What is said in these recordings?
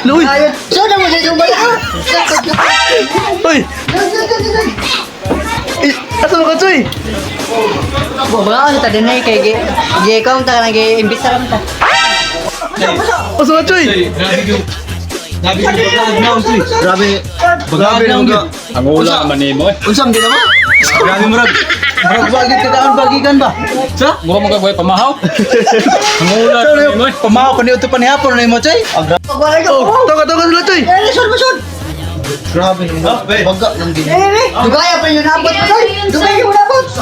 Uy! Sudah mo dito ba? Uy! Asa mo ka, Choy? Wala ano ta din ay kay ikaw ta nang imbis ra ta. Asa ka, Choy? Grabe. Grabe lang ka. Ang ulo naman ni mo eh. Unsam din naman. Grabe mo rag. Murag bagit ka daan bagikan ba? Sa? Mura mo kagawin pamahaw. Ang ulo naman ni mo eh. Pamahaw pa ni uto pa ni hapon na mo, Chay. Wala ko. Taga sila, Choy! Sud. Grabe naman. Baga lang din. Dugaya pa yun abot pa tay. Dugaya mo abot. Sud.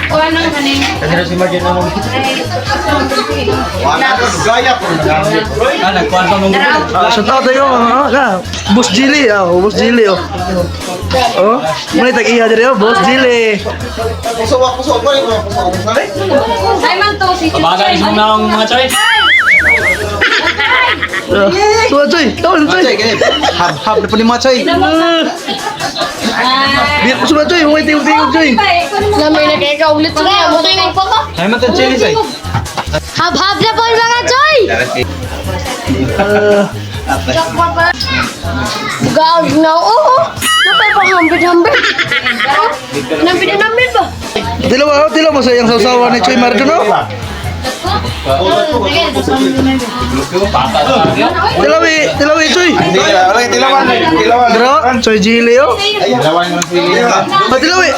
Kasi si Martin na mo. Wala ka gaya po. Ah, nagkuhan pa mong Shout out tayo, Boss Jilly, Boss Jilly, Muna tag-iya diri, Boss Jilly. Puso ko yung Simon to, si Kabagan isang na mga choy. Suwa, Choy! Tawal, Choy! Chay, ganyan. Hab na pa ni mga Chay. Suwa, Choy! Huwag tingog, Choy! Lamay na kaya ka ulit sa mo tingog pa ka. Ay, matan Chay, Chay. Hab-hab na po mga choy. Gag na oo. Napay pa hambid. Nambid ba? Dila mo sa iyang sausawa ni Choy Marjuno? Tilawi, Choy! Dira, Choy Jilly, tilawi!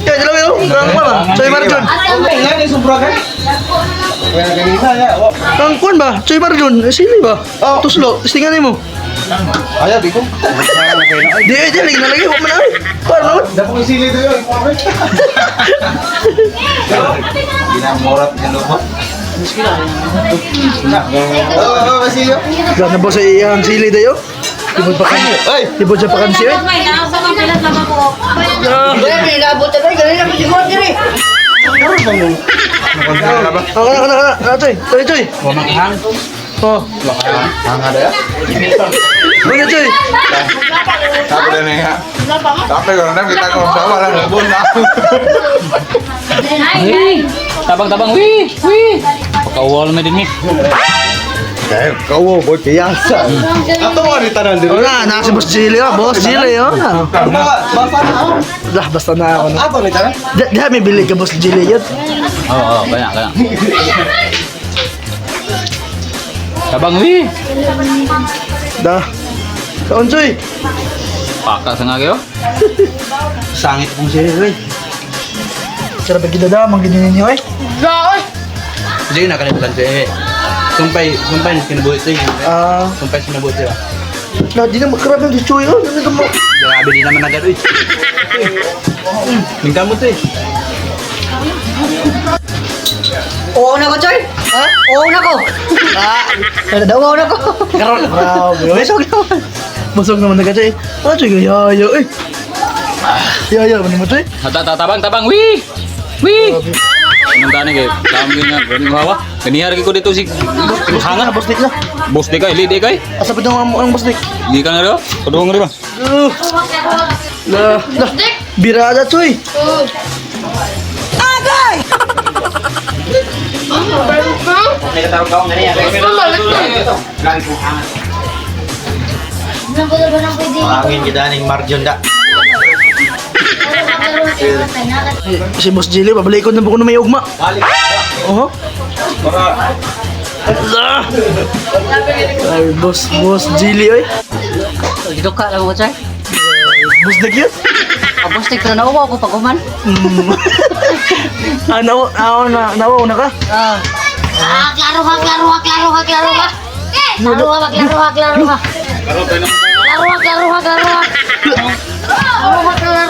Tilawi, Choy Marjun! Ang kuwan ba? Choy Marjun, sili ba? Tuslo, istingan mo. Ayaw, di ko. Di, lagi na lagi, huwag mo na ay. Paano naman? Dapat yung sili doon. Ginamorat ng lubot. Oo, Basilio. Gana ba sa iyang sili dayo? Ibod pa kan. Ay! Ibod siya pa kan siya. May nasa mga pilat na ba ko? Wala ni abot ta tay, ganun lang siguro diri. Kana, Choy. Mamanghang. Oh, Hanga na yan. ano, Choy? Sabi na nga. Sabi ko na kita ko sama lang nabun na. Ay. Tabang-tabang, wih. Pakawal mo din ni. Kaya kau boy kiyasa. Ato mo ni tanan dito. Wala, nasa si Boss Jilly, Boss Jilly, Basa na. Dah, basta na ako na. Ato ni tanan. Diha may bili ka, Boss Jilly, yun. Oo, kaya. Tabang, wih. Dah. Kaon, Choy. Paka sa nga kayo. Sangit kong siya eh. Sarap kita dah, mangginin ninyo eh. Jadi nak kena bukan siya. Sumpay kinabuhi siya. Sumpay sinabuhi siya. Nah, di na makarap yung di Choy, Nandito mo. Grabe di naman agad eh. Minta mo to eh. Oo na ko, Choy. Ha? Oo na ko. Daw na ko. Karon, busog naman na ka, Choy. Choy, yayo eh. Yayo, ano mo, Choy? Tabang, wih. Anong tani kayo? Kami nga, ganun hawa. Ganihar ko dito si hangat. Boss Dick na. Bos di kay, di kay. Asa pa daw ang Boss Dick? Di ka nga rin, padung rin ba? Lah, birada, Choy. Angin kita ning marjon dak. Si Boss Jilly, babalikod na po ko na may ugma. Oh. Allah. Ay, Boss Jilly, oy. Dito ka lang ko, Choy. Boss Dick yun. Abos tik na nawa ko paguman. Nawaw na ka? Klaro ka.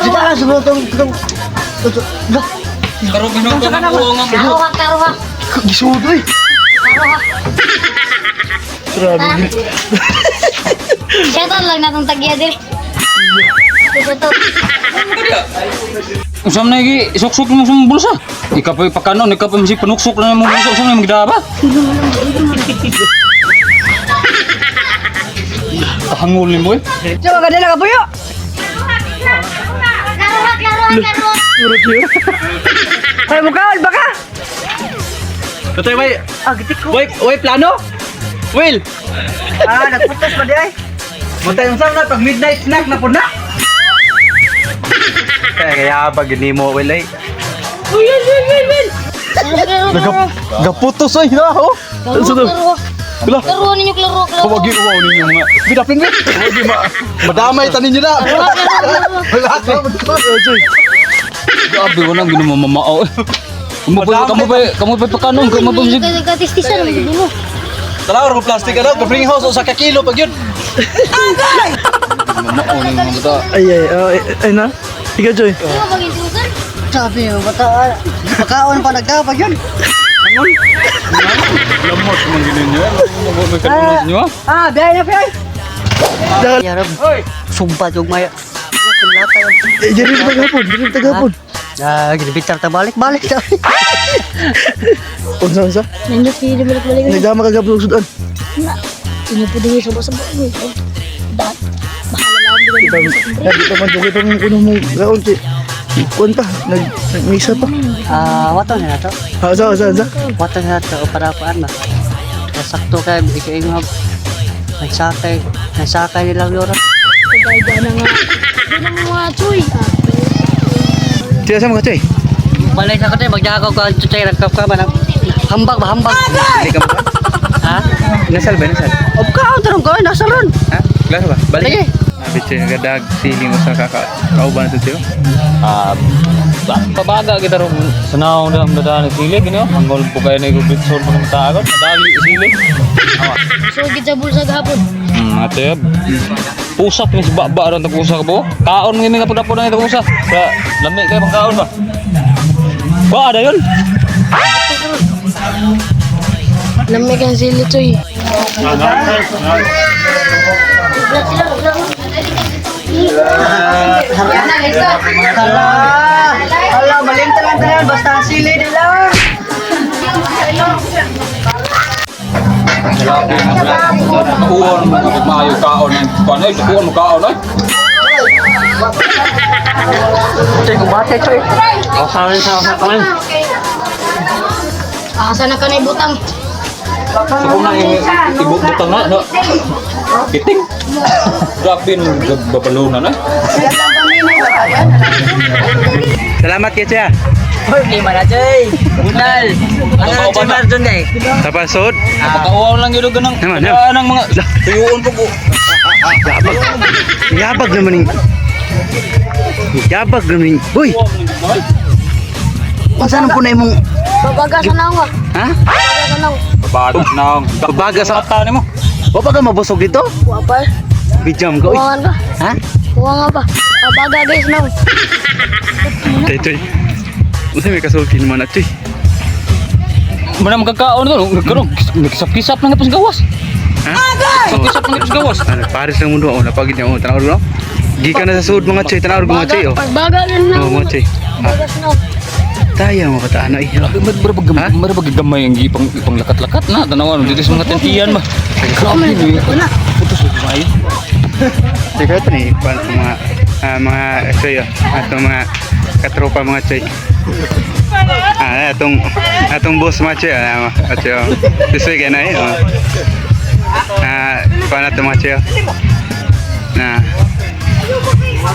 Sige ka, sumunod itong... Pero pinong ka na po Klaro ka. Gisudo eh. Grabe. Shoutout lang natong tagya diri. Shoutout. Usam na lagi, isok-sok mo sa bulsa. Ikaw pa ipakanon, ikaw pa masih panuksok na mo bulsa. Usam na magdaba. Hangul ni mo eh. Coba ka dala ka puyo. Klaro. Urut yun. Ay, mukhaon baka. Totoy, way. gitik ko. Way, plano? Will! Nagputos ba di ay? Muntay yung na, pag midnight snack na po na. Kaya pag hindi mo, Will, ay. Gaputos ay na, oh. Klaro ninyo, klaro. Huwag yung uwaw ninyo mga. Bidapin mo. Huwag yung madamay tanin nyo na. Lahat na. Grabe ko nang ginumamamao. Kamu pa pakanong, kamu pa musik. Katistisan naman din mo. Tara, orang plastik ano, kapring house o sa kakilo pag yun. Mamamao ng mga bata. Ay na. Ikaw, Joy. Ano ba ginsusan? Sabi mo, pakaon pa nagdapag yun. Lamot man ginin niya. May kanunod niyo ah. Biyahe na biyahe. Yarab, sumpa yung maya. Kinlata yun. Jadi tagapon. Ginibitar ta balik-balik. Unsa? Nandito kayo na balik-balik. Nagdama ka gablo sudan. Na, tinupudungi sa basa ba? Dahil, bahala lang din. Di pa man jogi pa mo kuno mo gaon ti. Kuan pa, nagmisa pa. Wato na to. Sa. Wato na to para paan na. Sakto kay ikay mo nagsakay nilang loro. Kagaya na nga. Doon ang mga choy. Tiya sa mga Joy. Balay na ko tayo, magjakaw ka, tutay, nagkap ba na? Hambag ba, hambag? Hindi ka mo. Ha? Nasal ba, nasal? Of ka, tarong ko, nasa ron. Ha? Klaro ba? Sige. Balik. Bitse, nagadag siling mo sa kakauban ito tiyo. Pabaga kita ron sanaw na ang dadaan ng sili gino. Anggol po kayo na igubitson pa ng tagot. Madali sili. So, kita bulsa gahapon. Ate. Pusak ni si baba ron pusak po. Kaon ngini na pud na ito pusak. Kaya lami kay pang kaon ba. Ba ada yun. Lamig ang sili, choy. Hala, malintalan-talan, basta ang sili nila. Uon mo kapag maayo kaon ng kuan ay sukuan mo kaon ay. Choy, kumbate, choy. Sa kami. Asa na ka na ibutang. Sukuan na ibutang na no. Kiting. Grabe ng babalunan ay. Salamat kay Tia. Hoy, lima na, choy. Bunal. Ano, choy, Marjon day. Tapasod. Napakauaw lang yun ganang Naman, ng mga tuyuon po ko. Yabag naman ni. Boy, unsa nang punay mong Babaga sa naong ka. ha? Babaga sa naong. Babagas na. Babaga sa Kata nimo. wa pa ka mabusog dito? Wapal. Bijam ka. Uy. Kuwangan ka. Ha? Kuwangan ba? Babaga guys naong. Tay. Unsa may kasultin mo na, Choy? Mana magkakaon to, nagkaroon, nagsap-kisap lang ito sa gawas. Ha? Nagsap-kisap lang ito sa gawas. Ano, pares lang mundo ako napagid niya. Tanaw no? Gikan na sa sud mga Choy, tanaw mga Choy oh. Pagbaga rin Oh, naong. mga Choy. Babaga sa naong. Taya mo kataan ay. Marabag gamay ang ipang lakat-lakat na. Tanawan, dito sa mga tentiyan ba. Grabe ni. Putos ko ay. Teka ito ni pan mga Choy oh. Atong mga katropa mga Choy. Atong boss mga Choy. Choy oh. Tisoy kay na eh. Oh. Kuan ato mga Choy. Na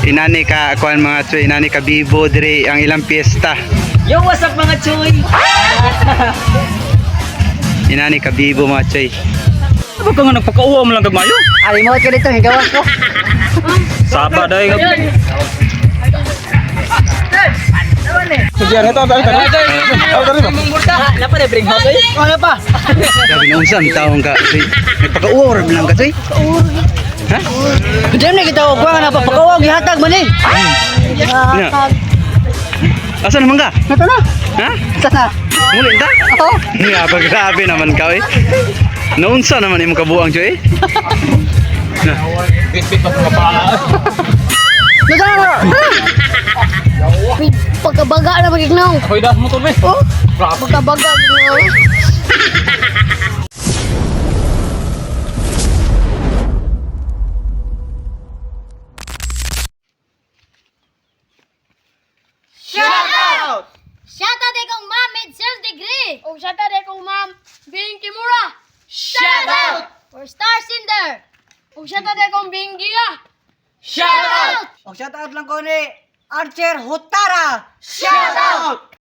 inani ka kuan mga Choy, inani ka bibo dire ang ilang piyesta. Yo, what's up mga choy? Inani ka bibo mga Choy. Ano ka nga nagpakauwa mo lang kagmayo? Ali mo ka dito, higawas ko. Saba dahil ka. Sige, ito. Napa na bring house eh? Wala pa. Sabi na unsam taong ka Choy. Nagpaka-uwa lang ka Choy. Ha? Diyan na kita ko na papakaw gihatag man eh. Nya. Asa naman ka? Nato na. Ha? Sana. Muli ta? Oo. Nga paggrabe naman ka eh. Naunsa naman imong kabuang Choy. Bit-bit pa mga paa. Nato na. Pagkabaga na magignaw. Ako'y das mo to, be. Oh, pagkabaga ginaw. Shout out kay kong Ma'am Med Sales Degree. Lee. O siya tade kong Ma'am Bing Kimura. Shout out. For Star Cinder. O siya tade kong Bing Gia. Shout out. O shout out lang ko ni Archer Hutara. Shout out.